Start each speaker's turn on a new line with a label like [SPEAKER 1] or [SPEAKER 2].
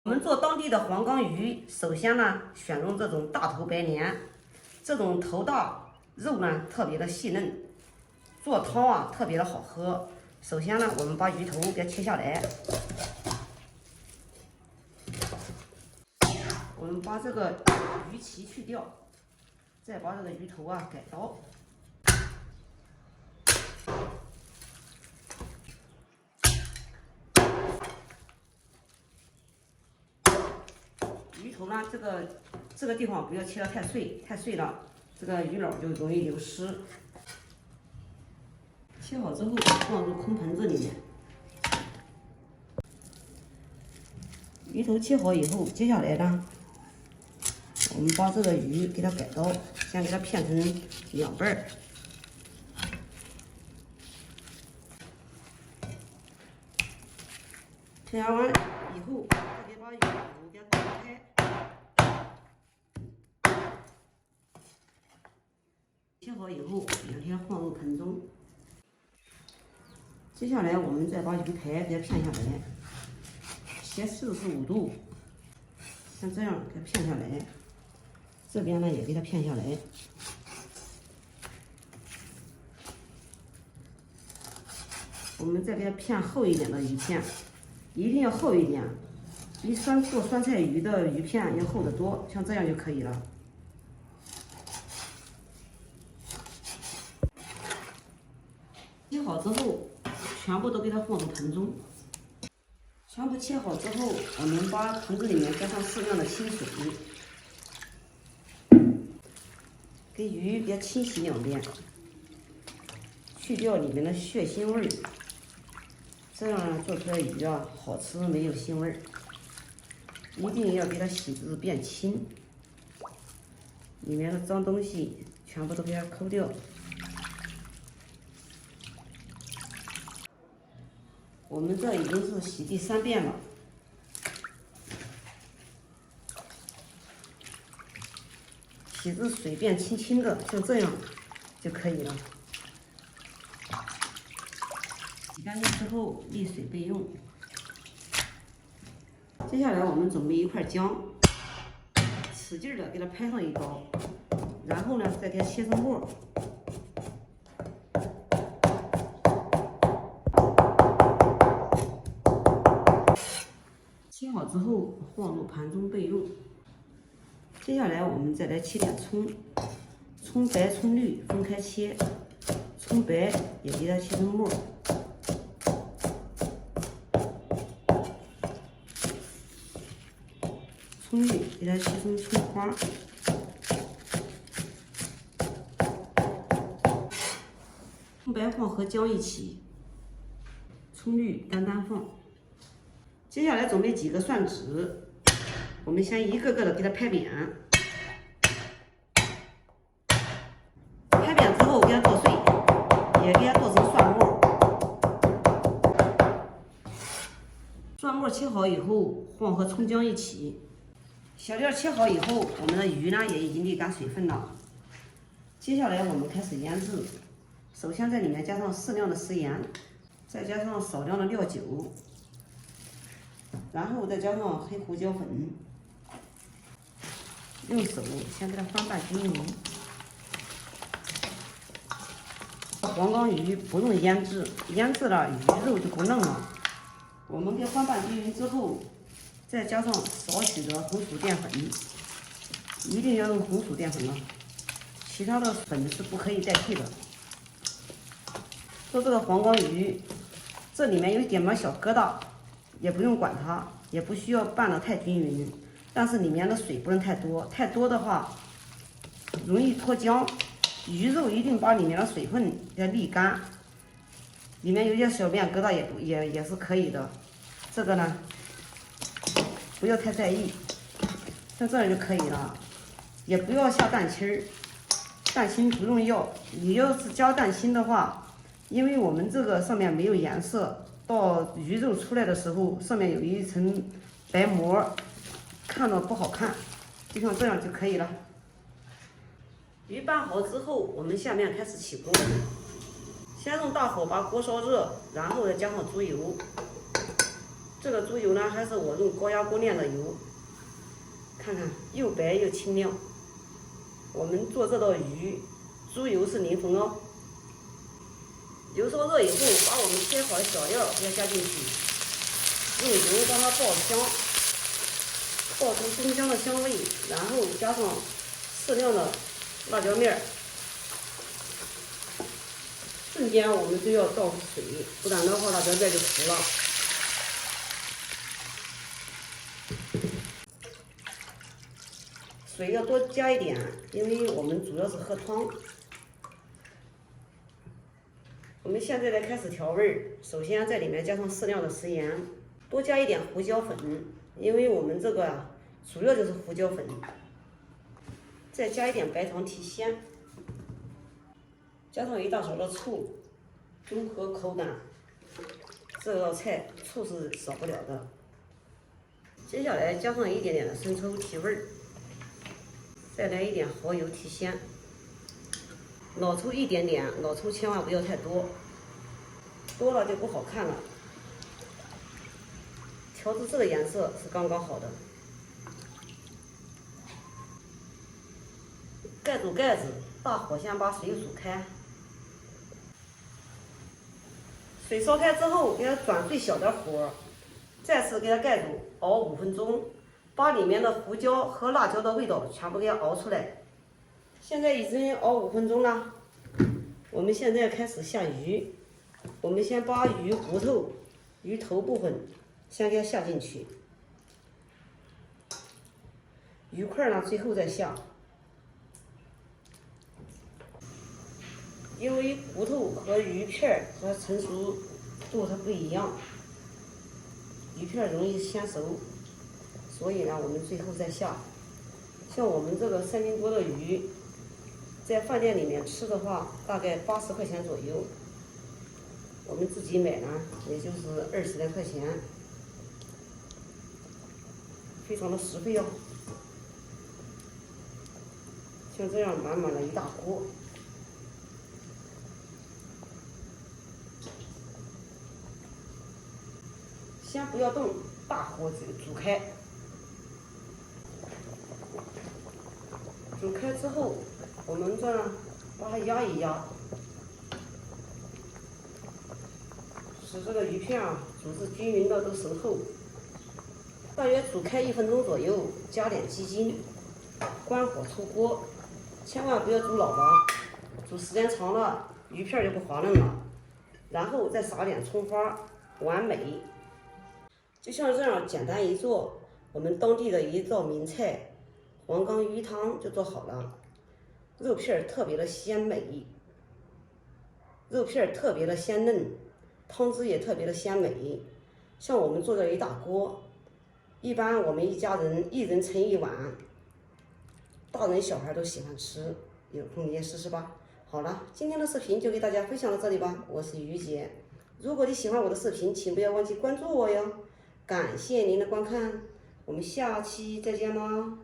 [SPEAKER 1] 我们做当地的黄冈鱼，首先呢，选用这种大头白鲢，这种头大，肉呢特别的细嫩，做汤啊特别的好喝。首先呢，我们把鱼头给它切下来，我们把这个鱼鳍去掉，再把这个鱼头啊改刀。鱼头呢，这个地方不要切得太碎，太碎了，这个鱼脑就容易流失。切好之后放入空盆子里面。鱼头切好以后，接下来呢，我们把这个鱼给它改刀，先给它片成2半儿。片完以后，再给把鱼头给它打开。切好以后，2天放入盆中。接下来我们再把鱼排给它片下来，斜45度，像这样给它片下来。这边呢也给它片下来。我们再给它片厚一点的鱼片，一定要厚一点，比做酸菜鱼的鱼片要厚得多，像这样就可以了。切好之后，全部都给它放入盆中。全部切好之后，我们把盆子里面加上适量的清水，给鱼给它清洗2遍，去掉里面的血腥味儿。这样呢，做出来鱼啊好吃，没有腥味儿。一定要给它洗至变清，里面的脏东西全部都给它抠掉。我们这已经是洗第3遍了，洗至水变清清的，像这样就可以了。洗干净之后沥水备用。接下来我们准备一块姜，使劲的给它拍上一刀，然后呢再给它切成末。切好之后放入盘中备用。接下来我们再来切点葱，葱白、葱绿分开切，葱白也给它切成末。葱绿给它切成葱花，葱白放和姜一起，葱绿单放。接下来准备几个蒜籽，我们先一个个的给它拍扁，拍扁之后给它剁碎，也给它剁成蒜末。蒜末切好以后放和葱姜一起。小料切好以后，我们的鱼呢也已经沥干水分了。接下来我们开始腌制，首先在里面加上适量的食盐，再加上少量的料酒，然后再加上黑胡椒粉，用手先给它翻拌均匀。黄冈鱼不用腌制，腌制了鱼肉就不嫩了。我们给翻拌均匀之后，再加上少许的红薯淀粉，一定要用红薯淀粉了，其他的粉是不可以代替的。做这个黄冈鱼，这里面有一点点小疙瘩，也不用管它，也不需要拌得太均匀，但是里面的水不能太多，太多的话容易脱浆。鱼肉一定把里面的水分给它沥干，里面有些小面疙瘩也是可以的，这个呢不要太在意，像这样就可以了。也不要下蛋清儿，蛋清不用要。你要是加蛋清的话，因为我们这个上面没有颜色，到鱼肉出来的时候上面有一层白膜，看着不好看，就像这样就可以了。鱼拌好之后，我们下面开始起锅，先用大火把锅烧热，然后再加上猪油。这个猪油呢，还是我用高压锅炼的油，看看又白又清亮。我们做这道鱼，猪油是零分哦。油烧热以后，把我们切好的小料要加进去，用油把它爆香，爆出鲜香的香味，然后加上适量的辣椒面儿。瞬间我们就要倒水，不然的话辣椒面就糊了。水要多加一点，因为我们主要是喝汤。我们现在来开始调味儿，首先在里面加上适量的食盐，多加一点胡椒粉，因为我们这个主要就是胡椒粉。再加一点白糖提鲜，加上1大勺的醋，中和口感。这道菜醋是少不了的。接下来加上一点点的生抽提味儿，再来一点蚝油提鲜。老抽一点点，老抽千万不要太多，多了就不好看了。调至这个颜色是刚刚好的。盖住盖子，大火先把水煮开。水烧开之后，给它转最小的火，再次给它盖住，熬5分钟，把里面的胡椒和辣椒的味道全部给它熬出来。现在已经熬5分钟了，我们现在开始下鱼。我们先把鱼骨头、鱼头部分先给它下进去，鱼块呢最后再下。因为骨头和鱼片它成熟度它不一样，鱼片容易先熟，所以呢我们最后再下。像我们这个3斤多的鱼，在饭店里面吃的话，大概80块钱左右。我们自己买呢，也就是20来块钱，非常的实惠哦。像这样满满的一大锅。先不要动，大火煮开。煮开之后，我们这把它压一压，使这个鱼片煮至均匀的都熟透。大约煮开1分钟左右，加点鸡精，关火出锅，千万不要煮老了，煮时间长了鱼片就不滑嫩了。然后再撒点葱花，完美。就像这样简单一做，我们当地的一道名菜黄冈鱼汤就做好了。肉片特别的鲜美，肉片特别的鲜嫩，汤汁也特别的鲜美。像我们做这一大锅，一般我们一家人1人盛1碗，大人小孩都喜欢吃，有空你也试试吧。好了，今天的视频就给大家分享到这里吧，我是于姐。如果你喜欢我的视频，请不要忘记关注我哟。感谢您的观看，我们下期再见喽。